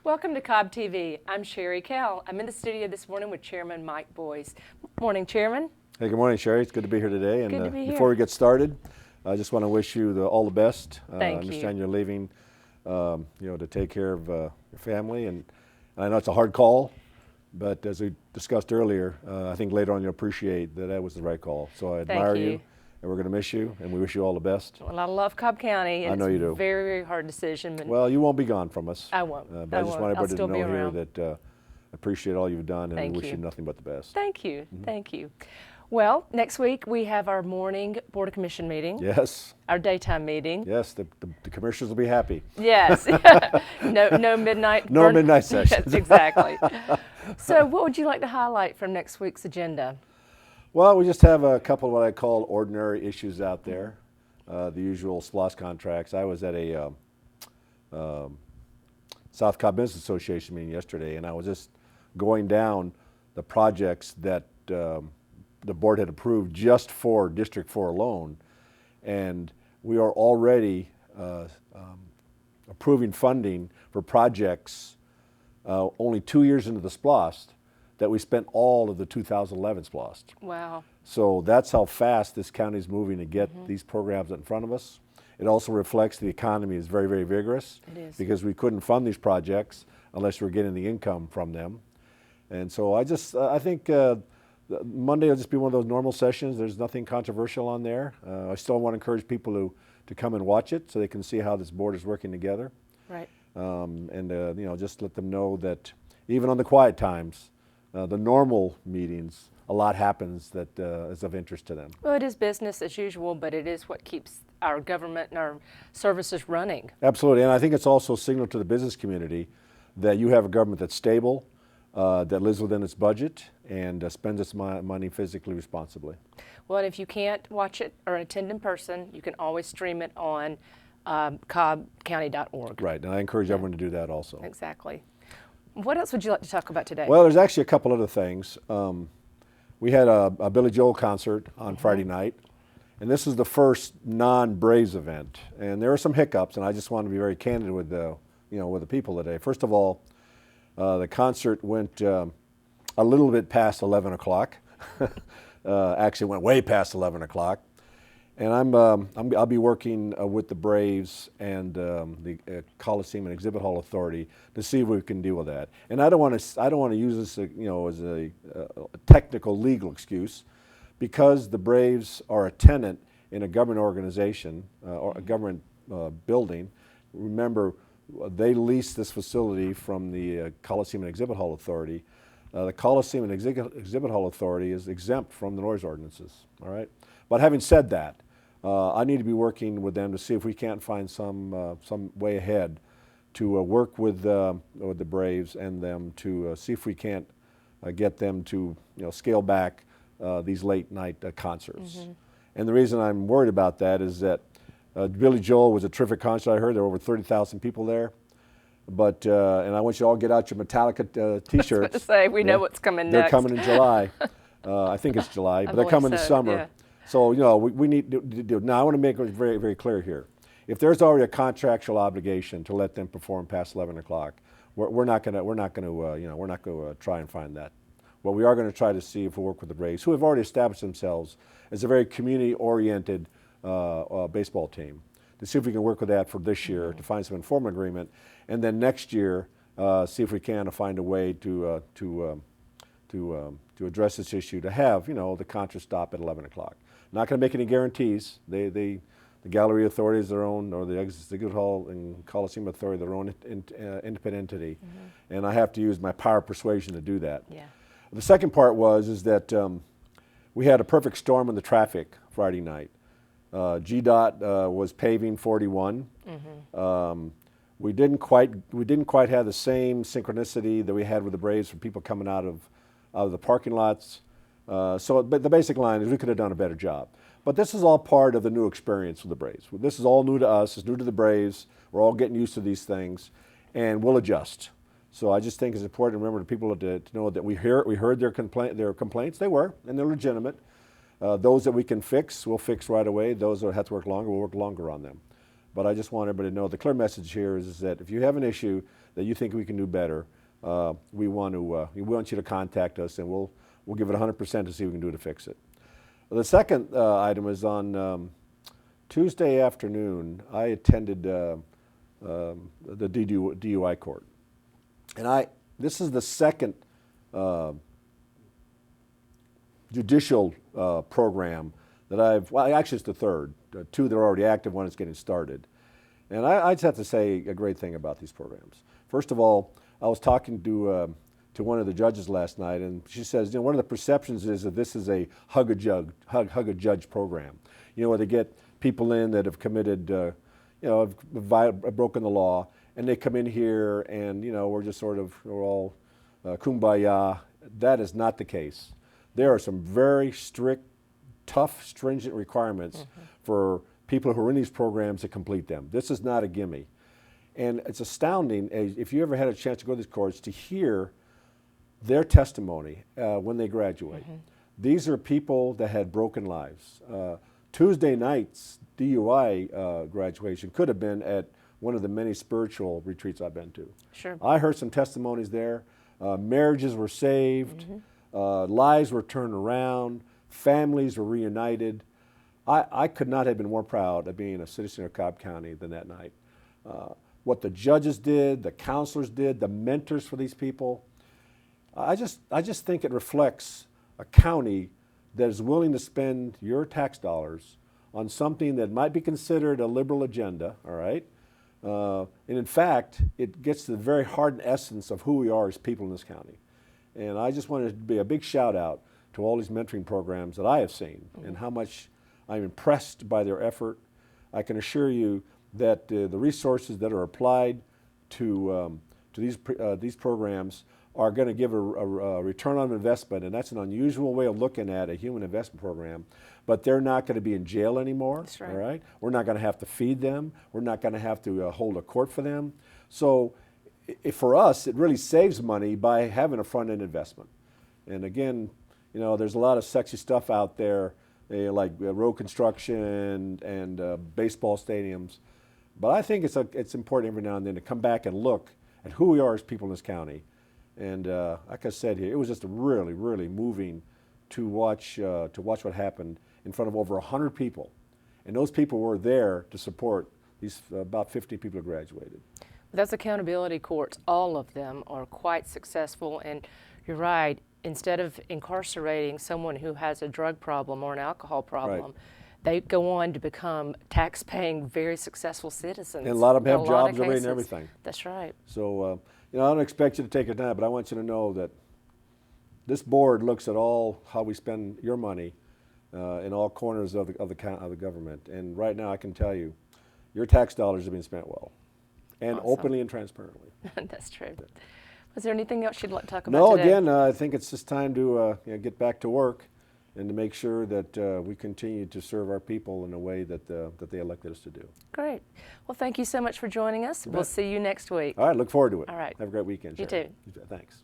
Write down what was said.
Welcome to Cobb TV. I'm Sherry Kell. I'm in the studio this morning with Chairman Mike Boyce. Morning, Chairman. Hey, good morning, Sherry. It's good to be here today. And good to be here. Before we get started, I just want to wish you all the best. Thank I you. understand you're leaving, to take care of your family, and I know it's a hard call, but as we discussed earlier, I think later on you'll appreciate that that was the right call. So I admire you, and we're going to miss you, and we wish you all the best. Well, I love Cobb County. And I know you do. It's a very, very hard decision. But Well, you won't be gone from us. I won't. But I just want everybody to know here around. that I appreciate all you've done, and Thank we wish you. you nothing but the best. Thank you. Thank you. Well, next week we have our morning Board of Commission meeting. Yes. Our daytime meeting. Yes, the commissioners will be happy. Yes. no midnight. No midnight sessions. Yes, exactly. So what would you like to highlight from next week's agenda? Well, we just have a couple of what I call ordinary issues out there, the usual SPLOST contracts. I was at a South Cobb Business Association meeting yesterday, and I was just going down the projects that the board had approved just for District 4 alone, and we are already approving funding for projects only 2 years into the SPLOST that we spent all of the 2011 SPLOST. Wow. So that's how fast this county is moving to get these programs in front of us. It also reflects the economy is very, very vigorous. It is. Because we couldn't fund these projects unless we were getting the income from them. And so I think Monday will just be one of those normal sessions. There's nothing controversial on there. I still want to encourage people to come and watch it so they can see how this board is working together. Right. Just let them know that even on the quiet times, the normal meetings, a lot happens that is of interest to them. Well, it is business as usual, but it is what keeps our government and our services running. Absolutely, and I think it's also a signal to the business community that you have a government that's stable, that lives within its budget, and spends its money physically responsibly. Well, and if you can't watch it or attend in person, you can always stream it on cobbcounty.org. Right, and I encourage everyone to do that also. Exactly. What else would you like to talk about today? Well, there's actually a couple other things. We had a Billy Joel concert on Friday night, and this is the first non-Braves event. And there were some hiccups, and I just want to be very candid with the people today. First of all, the concert went a little bit past 11 o'clock. Actually, went way past 11 o'clock. And I'll be working with the Braves and the Coliseum and Exhibit Hall Authority to see if we can deal with that. And I don't want to use this, as a technical legal excuse, because the Braves are a tenant in a government organization or a government building. Remember, they lease this facility from the Coliseum and Exhibit Hall Authority. The Coliseum and Exhibit Hall Authority is exempt from the noise ordinances. All right, but having said that, I need to be working with them to see if we can't find some way ahead to work with the Braves and them to see if we can't get them to scale back these late night concerts. And the reason I'm worried about that is that Billy Joel was a terrific concert. I heard there were over 30,000 people there. But and I want you all to get out your Metallica T-shirts. I was about to say, we know what's coming They're next. coming in July. I think it's July, but they're coming this summer. Yeah. So we need to do. Now I want to make it very, very clear here. If there's already a contractual obligation to let them perform past 11 o'clock, we're not going to try and find that. What we are going to try to see if we work with the Braves, who have already established themselves as a very community-oriented baseball team, to see if we can work with that for this year to find some informal agreement, and then next year see if we can find a way to address this issue, to have the concert stop at 11 o'clock. Not going to make any guarantees. The Gallery Authority is their own, or the Exhibit Hall and Coliseum Authority their own independent entity, and I have to use my power of persuasion to do that. Yeah. The second part is that we had a perfect storm in the traffic Friday night. GDOT was paving 41. We didn't quite have the same synchronicity that we had with the Braves for people coming out of the parking lots. But the basic line is we could have done a better job. But this is all part of the new experience with the Braves. This is all new to us. It's new to the Braves. We're all getting used to these things, and we'll adjust. So I just think it's important to remember to people to know that we heard their complaints. They were, and they're legitimate. Those that we can fix, we'll fix right away. Those that have to work longer, we'll work longer on them. But I just want everybody to know the clear message here is that if you have an issue that you think we can do better, we want you to contact us, and we'll give it 100% to see what we can do to fix it. The second item is on Tuesday afternoon. I attended the DUI court, and this is the second judicial program that actually it's the third. Two that are already active, one is getting started. And I just have to say a great thing about these programs. First of all, I was talking to one of the judges last night, and she says, one of the perceptions is that this is a hug a judge program. Where they get people in that have committed, have broken the law, and they come in here, and we're all kumbaya. That is not the case. There are some very strict, tough, stringent requirements for people who are in these programs to complete them. This is not a gimme. And it's astounding, if you ever had a chance to go to these courts, to hear their testimony when they graduate. These are people that had broken lives. Tuesday night's DUI graduation could have been at one of the many spiritual retreats I've been to. Sure. I heard some testimonies there. Marriages were saved. Lives were turned around. Families were reunited. I could not have been more proud of being a citizen of Cobb County than that night. What the judges did, the counselors did, the mentors for these people, I just think it reflects a county that is willing to spend your tax dollars on something that might be considered a liberal agenda, all right? And in fact, it gets to the very heart and essence of who we are as people in this county. And I just wanted to be a big shout out to all these mentoring programs that I have seen and how much I'm impressed by their effort. I can assure you that the resources that are applied to these programs are going to give a return on investment, and that's an unusual way of looking at a human investment program. But they're not going to be in jail anymore. That's right. All right? We're not going to have to feed them. We're not going to have to hold a court for them. So for us, it really saves money by having a front-end investment. And again, there's a lot of sexy stuff out there, like road construction and baseball stadiums. But I think it's important every now and then to come back and look at who we are as people in this county. And like I said here, it was just really, really moving to watch what happened in front of over 100 people. And those people were there to support these about 50 people who graduated. Those accountability courts, all of them are quite successful, and you're right, instead of incarcerating someone who has a drug problem or an alcohol problem, Right. They go on to become tax-paying, very successful citizens. And a lot of them have In a lot jobs of already and cases. everything. That's right. So, I don't expect you to take it now, but I want you to know that this board looks at how we spend your money in all corners of the government. And right now, I can tell you, your tax dollars are being spent well, and Awesome. openly and transparently. That's true. Was there anything else you'd like to talk about No, today? again, I think it's just time to get back to work and to make sure that we continue to serve our people in a way that they elected us to do. Great. Well, thank you so much for joining us. We'll see you next week. All right, look forward to it. All right. Have a great weekend. You Sharon. too. Thanks.